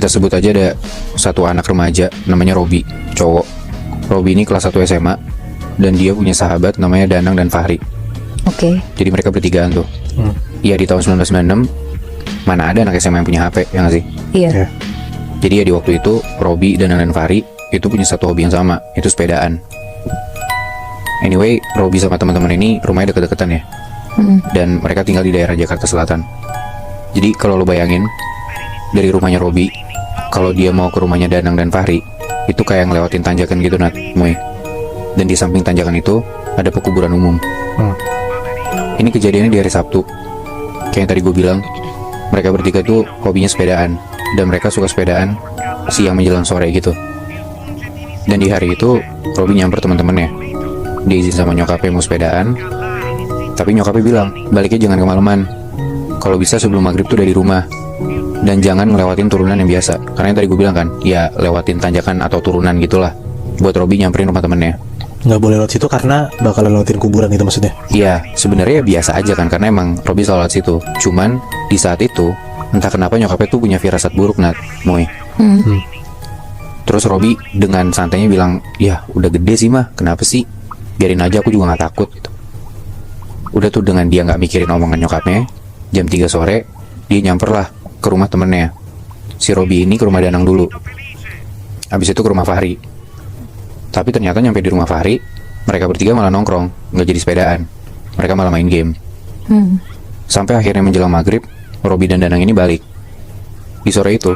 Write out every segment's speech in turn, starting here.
kita sebut aja ada satu anak remaja namanya Robi, cowok. Robi ini kelas 1 SMA dan dia punya sahabat namanya Danang dan Fahri. Oke. Jadi mereka bertigaan tuh. Iya, di tahun 1996 mana ada anak SMA yang punya HP, ya nggak sih? Iya. Jadi ya di waktu itu Robi, Danang dan Fahri itu punya satu hobi yang sama, itu sepedaan. Anyway, Robi sama teman-teman ini rumahnya deket-deketan ya. Dan mereka tinggal di daerah Jakarta Selatan. Jadi kalau lo bayangin dari rumahnya Robi, kalau dia mau ke rumahnya Danang dan Fahri, itu kayak ngelewatin tanjakan gitu, Nat, Moy. Dan di samping tanjakan itu ada pekuburan umum. Ini kejadiannya di hari Sabtu. Kayak yang tadi gue bilang, mereka bertiga tuh hobinya sepedaan, dan mereka suka sepedaan siang menjelang sore gitu. Dan di hari itu Robi nyamper teman-temannya. Dia izin sama nyokapnya mau sepedaan, tapi nyokapnya bilang baliknya jangan kemalaman. Kalau bisa sebelum maghrib tuh dari rumah, dan jangan ngelewatin turunan yang biasa. Karena yang tadi gue bilang kan, ya lewatin tanjakan atau turunan gitulah, buat Robi nyamperin rumah temennya. Nggak boleh lewat situ karena bakalan lewatin kuburan itu maksudnya? Iya, sebenarnya biasa aja kan, karena emang Robi selalu lewat situ. Cuman di saat itu entah kenapa nyokapnya tuh punya firasat buruk, Nat, Moy. Terus Robi dengan santainya bilang, ya udah gede sih mah, kenapa sih, biarin aja, aku juga gak takut gitu. Udah tuh dengan dia gak mikirin omongan nyokapnya, jam 3 sore dia nyamper lah ke rumah temennya. Si Robi ini ke rumah Danang dulu, habis itu ke rumah Fahri. Tapi ternyata nyampe di rumah Fahri, mereka bertiga malah nongkrong, gak jadi sepedaan. Mereka malah main game. Sampai akhirnya menjelang maghrib, Robi dan Danang ini balik. Di sore itu,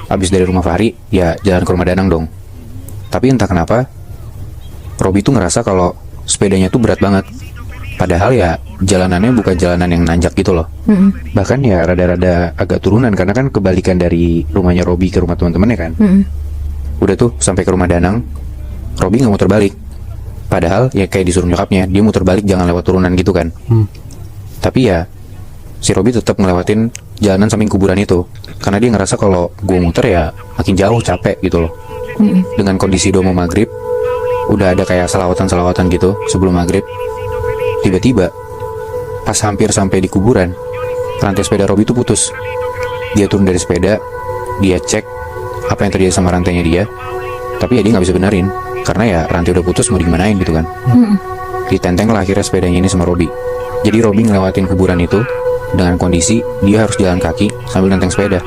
habis dari rumah Fahri, ya jalan ke rumah Danang dong. Tapi entah kenapa Robi tuh ngerasa kalau sepedanya tuh berat banget. Padahal ya jalanannya bukan jalanan yang nanjak gitu loh. Bahkan ya rada-rada agak turunan, karena kan kebalikan dari rumahnya Robi ke rumah teman-temannya kan. Udah tuh sampai ke rumah Danang, Robi gak muter balik. Padahal ya kayak disuruh nyokapnya, dia muter balik jangan lewat turunan gitu kan. Tapi ya si Robi tetap ngelewatin jalanan samping kuburan itu, karena dia ngerasa kalau gue muter ya makin jauh, capek gitu loh. Dengan kondisi udah mau maghrib, udah ada kayak selawatan-selawatan gitu sebelum maghrib. Tiba-tiba pas hampir sampai di kuburan, rantai sepeda Robi itu putus. Dia turun dari sepeda, dia cek apa yang terjadi sama rantainya dia, tapi ya dia gak bisa benerin, karena ya rantai udah putus, mau digimanain gitu kan. Ditenteng lah akhirnya sepedanya ini sama Robi. Jadi Robi ngelewatin kuburan itu dengan kondisi dia harus jalan kaki sambil nenteng sepeda.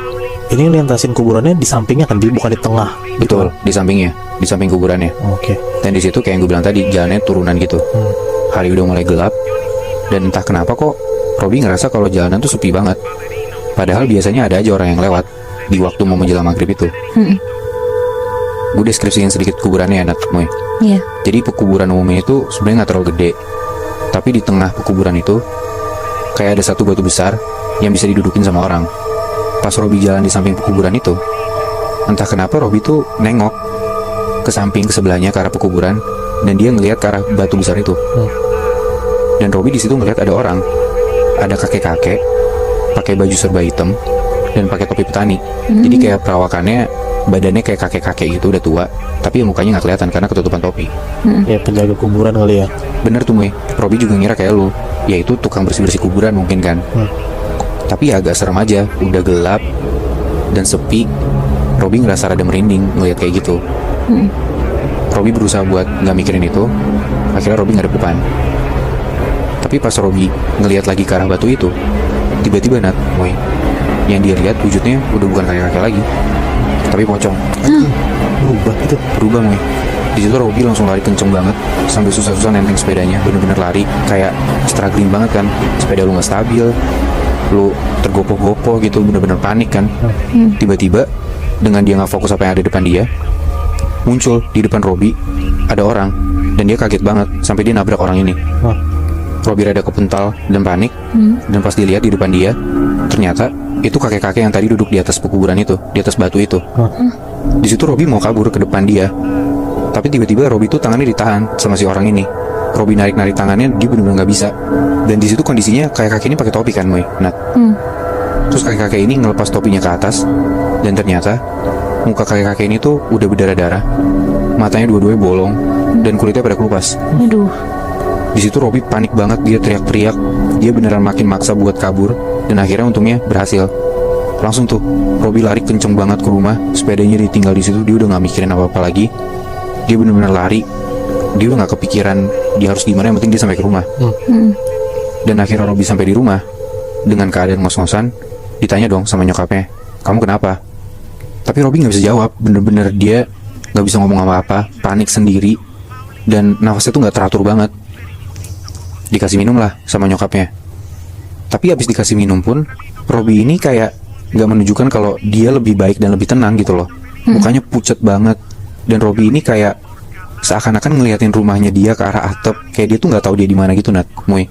Ini lintasin kuburannya di sampingnya kan, bukan di tengah. Betul, di sampingnya, di samping kuburannya. Oke. Dan di situ kayak yang gue bilang tadi, jalannya turunan gitu. Hari udah mulai gelap, dan entah kenapa kok Robi ngerasa kalau jalanan tuh sepi banget. Padahal biasanya ada aja orang yang lewat di waktu mau menjelang maghrib itu. Gue deskripsiin sedikit kuburannya ya, Nat, Moy. Iya. Jadi pekuburan umumnya itu sebenarnya nggak terlalu gede, tapi di tengah pekuburan itu kayak ada satu batu besar yang bisa didudukin sama orang. Pas Robi jalan di samping pekuburan itu, entah kenapa Robi tuh nengok ke samping, ke sebelahnya, ke arah pekuburan, dan dia ngelihat ke arah batu besar itu. Dan Robi di situ ngelihat ada orang, ada kakek-kakek pakai baju serba hitam dan pakai topi petani. Jadi kayak perawakannya, badannya kayak kakek-kakek gitu, udah tua, tapi mukanya nggak kelihatan karena ketutupan topi. Ya penjaga kuburan kali ya. Bener tuh, Moy. Robi juga ngira kayak lu, yaitu tukang bersih-bersih kuburan mungkin kan. Tapi ya agak serem aja, udah gelap dan sepi. Robi ngerasa rada merinding ngeliat kayak gitu. Robi berusaha buat nggak mikirin itu. Akhirnya Robi ngadep depan. Tapi pas Robi ngeliat lagi ke arah batu itu, tiba-tiba, Nat, Moy, yang dia lihat wujudnya udah bukan kakek-kakek lagi, tapi pocong. Berubah, Moy. Di situ Robi langsung lari kenceng banget, sambil susah-susah nenteng sepedanya, bener-bener lari kayak struggling banget kan. Sepeda lu nggak stabil, lu tergopoh-gopoh gitu, bener-bener panik kan. Tiba-tiba dengan dia nggak fokus apa yang ada di depan dia, muncul di depan Robi ada orang, dan dia kaget banget sampai dia nabrak orang ini. Robi rada kepental dan panik, dan pas dilihat di depan dia, ternyata itu kakek-kakek yang tadi duduk di atas pekuburan itu, di atas batu itu. Di situ Robi mau kabur ke depan dia, tapi tiba-tiba Robi tuh tangannya ditahan sama si orang ini. Robi narik-narik tangannya, dia benar-benar nggak bisa. Dan di situ kondisinya kakek-kakek ini pakai topi kan, Moy, Nat. Terus kakek-kakek ini ngelepas topinya ke atas, dan ternyata muka kakek-kakek ini tuh udah berdarah-darah, matanya dua-duanya bolong, dan kulitnya pada kelupas. Aduh. Di situ Robi panik banget, dia teriak-teriak, dia beneran makin maksa buat kabur, dan akhirnya untungnya berhasil. Langsung tuh Robi lari kenceng banget ke rumah, sepedanya ditinggal di situ. Dia udah nggak mikirin apa-apa lagi. Dia bener-bener lari. Dia udah nggak kepikiran dia harus gimana, yang penting dia sampai ke rumah. Dan akhirnya Robi sampai di rumah dengan keadaan ngos-ngosan. Ditanya dong sama nyokapnya, kamu kenapa? Tapi Robi nggak bisa jawab. Bener-bener dia nggak bisa ngomong apa-apa, panik sendiri, dan nafasnya tuh nggak teratur banget. Dikasih minum lah sama nyokapnya. Tapi abis dikasih minum pun Robi ini kayak nggak menunjukkan kalau dia lebih baik dan lebih tenang gitu loh. Mukanya pucat banget. Dan Robi ini kayak seakan-akan ngeliatin rumahnya dia ke arah atap, kayak dia tuh nggak tahu dia di mana gitu, Nat, Moy.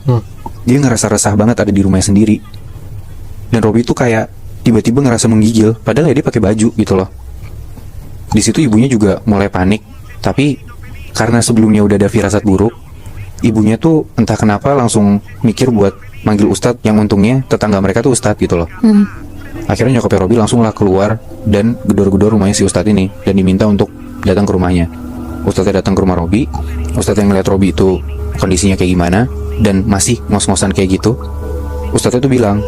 Dia ngerasa resah banget ada di rumahnya sendiri. Dan Robi tuh kayak tiba-tiba ngerasa menggigil, padahal ya dia pakai baju gitu loh. Di situ ibunya juga mulai panik, tapi karena sebelumnya udah ada firasat buruk, ibunya tuh entah kenapa langsung mikir buat manggil Ustadz, yang untungnya tetangga mereka tuh Ustadz gitu loh. Akhirnya nyokapnya Robi langsung lah keluar dan gedor-gedor rumahnya si Ustadz ini dan diminta untuk datang ke rumahnya. Ustadznya datang ke rumah Robi. Ustadz yang ngeliat Robi itu kondisinya kayak gimana dan masih ngos-ngosan kayak gitu, Ustadznya tuh bilang,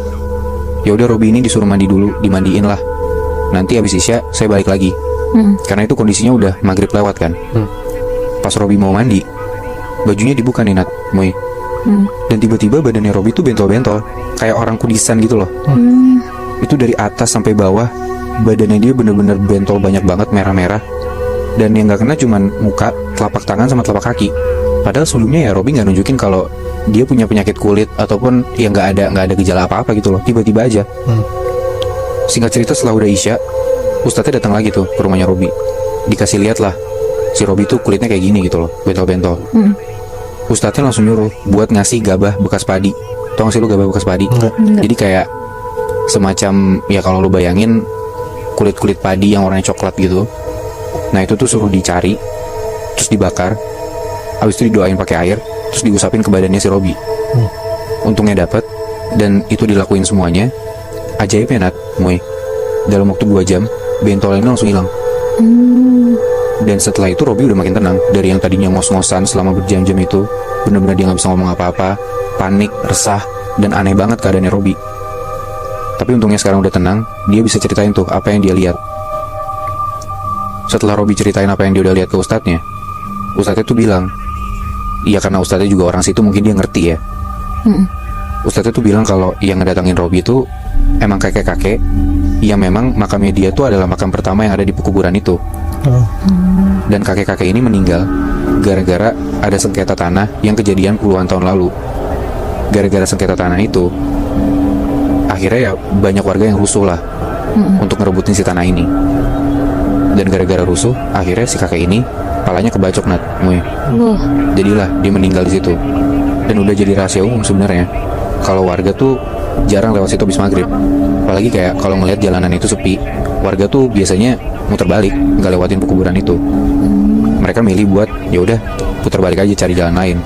ya udah Robi ini disuruh mandi dulu, dimandiin lah. Nanti habis Isya saya balik lagi. Karena itu kondisinya udah maghrib lewat kan. Pas Robi mau mandi, bajunya dibuka nih, Nat, Moy. Dan tiba-tiba badannya Robi tuh bentol-bentol, kayak orang kudisan gitu loh. Itu dari atas sampai bawah, badannya dia bener-bener bentol banyak banget, merah-merah. Dan yang gak kena cuman muka, telapak tangan sama telapak kaki. Padahal sebelumnya ya Robi gak nunjukin kalau dia punya penyakit kulit ataupun yang gak ada gejala apa-apa gitu loh. Tiba-tiba aja. Singkat cerita, setelah udah Isya, Ustadznya datang lagi tuh ke rumahnya Robi. Dikasih lihat lah, si Robi tuh kulitnya kayak gini gitu loh, bentol-bentol. Ustadznya langsung nyuruh buat ngasih gabah bekas padi. Tau gak sih lu gabah bekas padi? Jadi kayak semacam, ya kalau lu bayangin kulit-kulit padi yang warnanya coklat gitu. Nah itu tuh suruh dicari, terus dibakar, habis itu didoain pakai air, terus diusapin ke badannya si Robi. Untungnya dapet, dan itu dilakuin semuanya. Ajaibnya, Nat, Moy, dalam waktu 2 jam bentolnya langsung hilang. Dan setelah itu Robi udah makin tenang. Dari yang tadinya ngos-ngosan selama berjam-jam itu, bener-bener dia gak bisa ngomong apa-apa, panik, resah, dan aneh banget keadaannya Robi. Tapi untungnya sekarang udah tenang, dia bisa ceritain tuh apa yang dia lihat. Setelah Robi ceritain apa yang dia udah lihat ke Ustadznya, Ustadznya tuh bilang, iya karena Ustadznya juga orang situ mungkin dia ngerti ya. Ustadznya tuh bilang kalau yang ngedatangin Robi itu emang kakek-kakek yang memang makamnya dia tuh adalah makam pertama yang ada di pekuburan itu. Dan kakek-kakek ini meninggal gara-gara ada sengketa tanah yang kejadian puluhan tahun lalu. Gara-gara sengketa tanah itu, akhirnya ya banyak warga yang rusuh lah untuk ngerebutin si tanah ini. Dan gara-gara rusuh, akhirnya si kakek ini palanya kebacok, Nat, Moy. Jadilah dia meninggal di situ. Dan udah jadi rahasia umum sebenarnya kalau warga tuh jarang lewat situ habis maghrib. Apalagi kayak kalau ngelihat jalanan itu sepi, warga tuh biasanya muter balik, nggak lewatin pekuburan itu. Mereka milih buat ya udah putar balik aja, cari jalan lain.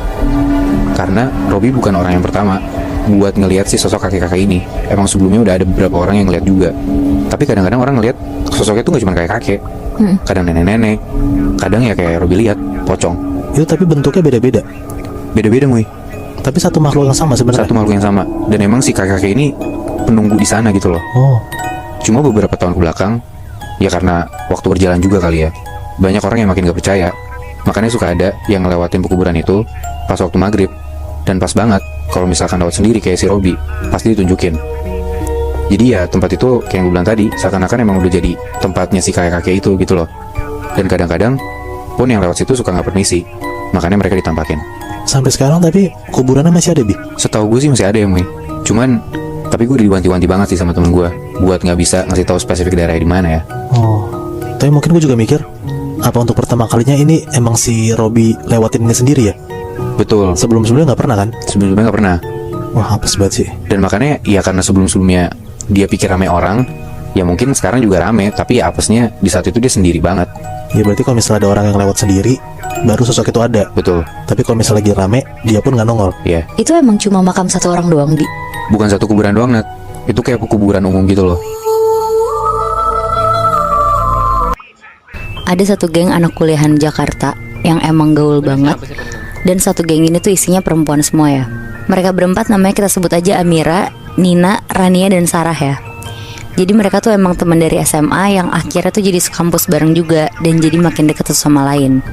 Karena Robi bukan orang yang pertama buat ngelihat si sosok kakek-kakek ini. Emang sebelumnya udah ada beberapa orang yang ngelihat juga. Tapi kadang-kadang orang ngelihat sosoknya tuh nggak cuma kayak kakek, kadang nenek-nenek, kadang ya kayak Robi lihat pocong. Itu tapi bentuknya beda-beda. Beda-beda, Moy. Tapi satu makhluk yang sama sebenarnya. Satu makhluk yang sama. Dan emang si kakek-kakek ini penunggu di sana gitu loh. Cuma beberapa tahun kebelakang, ya karena waktu berjalan juga kali ya, banyak orang yang makin gak percaya. Makanya suka ada yang ngelewatin pekuburan itu pas waktu maghrib. Dan pas banget kalau misalkan lewat sendiri kayak si Robi, pasti ditunjukin. Jadi ya tempat itu kayak yang gue bilang tadi, seakan-akan emang udah jadi tempatnya si kakek-kakek itu gitu loh. Dan kadang-kadang pun yang lewat situ suka gak permisi, makanya mereka ditampakin. Sampai sekarang tapi kuburannya masih ada, Bi? Setahu gue sih masih ada ya, Moy. Cuman tapi gue diwanti-wanti banget sih sama temen gue buat nggak bisa ngasih tahu spesifik daerahnya di mana ya. Tapi mungkin gue juga mikir, apa untuk pertama kalinya ini emang si Robi lewatin ini sendiri ya? Betul. Sebelum-sebelumnya nggak pernah kan? Sebelumnya nggak pernah. Wah, apes banget sih. Dan makanya ya karena sebelum-sebelumnya dia pikir rame orang, ya mungkin sekarang juga rame, tapi ya apesnya di saat itu dia sendiri banget. Ya berarti kalau misalnya ada orang yang lewat sendiri, baru sosok itu ada. Betul. Tapi kalau misalnya lagi rame, dia pun nggak nongol. Iya. Itu emang cuma makam satu orang doang, Bi? Bukan satu kuburan doang, Nat. Itu kayak kuburan umum gitu loh. Ada satu geng anak kuliahan Jakarta yang emang gaul banget. Dan satu geng ini tuh isinya perempuan semua ya. Mereka berempat namanya kita sebut aja Amira, Nina, Rania, dan Sarah ya. Jadi mereka tuh emang teman dari SMA yang akhirnya tuh jadi sekampus bareng juga, dan jadi makin deket satu sama lain.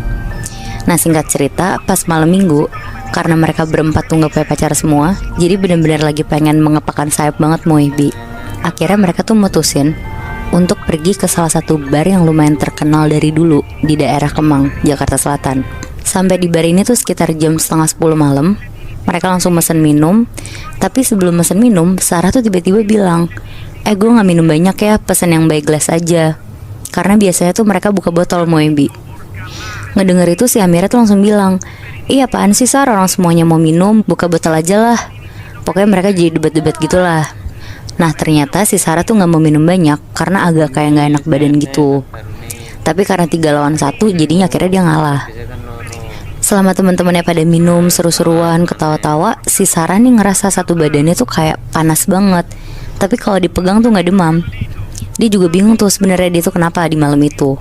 Nah singkat cerita, pas malam minggu, karena mereka berempat tuh gak punya pacar semua, jadi benar-benar lagi pengen mengepakkan sayap banget Moebi. Akhirnya mereka tuh mutusin untuk pergi ke salah satu bar yang lumayan terkenal dari dulu di daerah Kemang, Jakarta Selatan. Sampai di bar ini tuh sekitar jam 9:30 malam. Mereka langsung mesen minum. Tapi sebelum mesen minum, Sarah tuh tiba-tiba bilang, gue gak minum banyak ya, pesen yang by glass aja. Karena biasanya tuh mereka buka botol Moebi. Ngedenger itu si Amira tuh langsung bilang, iya apaan sih Sar, orang semuanya mau minum, buka botol aja lah. Pokoknya mereka jadi debat-debat gitulah. Nah ternyata si Sarah tuh gak mau minum banyak karena agak kayak gak enak badan gitu. Tapi karena 3 lawan 1, jadinya akhirnya dia ngalah. Selama teman-temannya pada minum, seru-seruan, ketawa-tawa, si Sarah nih ngerasa satu badannya tuh kayak panas banget. Tapi kalau dipegang tuh gak demam. Dia juga bingung tuh sebenarnya dia tuh kenapa di malam itu.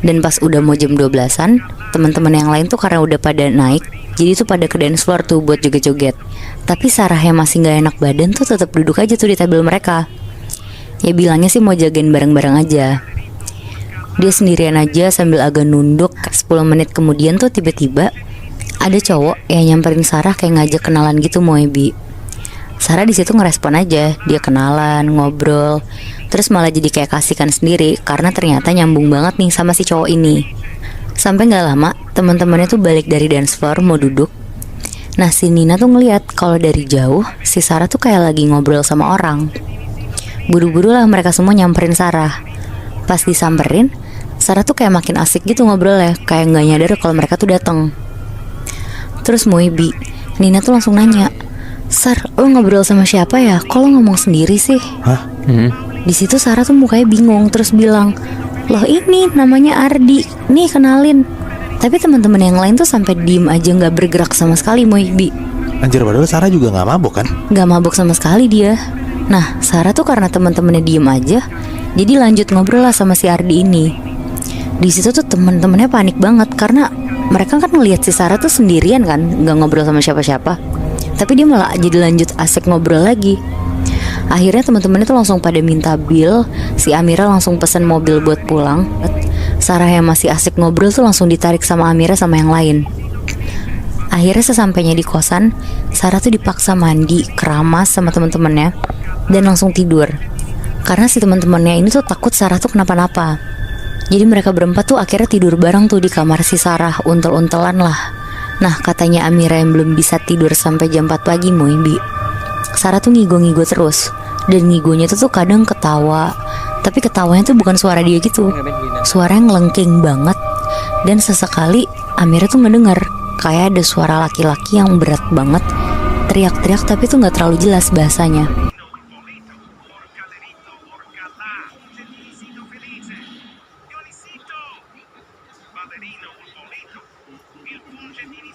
Dan pas udah mau jam 12-an, teman-teman yang lain tuh karena udah pada naik, jadi tuh pada ke dance floor tuh buat joget-joget. Tapi Sarah yang masih gak enak badan tuh tetap duduk aja tuh di tabel mereka. Ya bilangnya sih mau jagain bareng-bareng aja. Dia sendirian aja sambil agak nunduk. 10 menit kemudian tuh tiba-tiba ada cowok yang nyamperin Sarah kayak ngajak kenalan gitu Moebi. Sarah di situ ngerespon aja, dia kenalan, ngobrol, terus malah jadi kayak kasihkan sendiri karena ternyata nyambung banget nih sama si cowok ini. Sampai nggak lama teman-temannya tuh balik dari dance floor mau duduk. Nah si Nina tuh ngeliat kalau dari jauh si Sarah tuh kayak lagi ngobrol sama orang. Buru-buru lah mereka semua nyamperin Sarah. Pas disamperin, Sarah tuh kayak makin asik gitu ngobrolnya, kayak nggak nyadar kalau mereka tuh datang. Terus Moebi, Nina tuh langsung nanya, Sar, lo ngobrol sama siapa ya? Kok lo ngomong sendiri sih? Hah? Di situ Sarah tuh mukanya bingung, terus bilang, loh ini namanya Ardi, nih kenalin. Tapi teman-teman yang lain tuh sampai diem aja nggak bergerak sama sekali Moebi. Anjir, padahal Sarah juga gak mabok kan? Gak mabok sama sekali dia. Nah Sarah tuh karena teman-temannya diem aja, jadi lanjut ngobrol lah sama si Ardi ini. Di situ tuh teman-temannya panik banget karena mereka kan ngelihat si Sarah tuh sendirian kan, nggak ngobrol sama siapa-siapa. Tapi dia malah jadi lanjut asik ngobrol lagi. Akhirnya teman-temannya tuh langsung pada minta bill. Si Amira langsung pesen mobil buat pulang. Sarah yang masih asik ngobrol tuh langsung ditarik sama Amira sama yang lain. Akhirnya sesampainya di kosan, Sarah tuh dipaksa mandi, keramas sama teman-temannya, dan langsung tidur. Karena si teman-temannya ini tuh takut Sarah tuh kenapa-napa. Jadi mereka berempat tuh akhirnya tidur bareng tuh di kamar si Sarah, untel-untelan lah. Nah katanya Amira yang belum bisa tidur sampai jam 4 pagi Moebi. Sarah tuh ngigo-ngigo terus. Dan ngigonya tuh kadang ketawa. Tapi ketawanya tuh bukan suara dia gitu. Suaranya ngelengking banget. Dan sesekali Amira tuh ngedenger kayak ada suara laki-laki yang berat banget, teriak-teriak tapi tuh gak terlalu jelas bahasanya.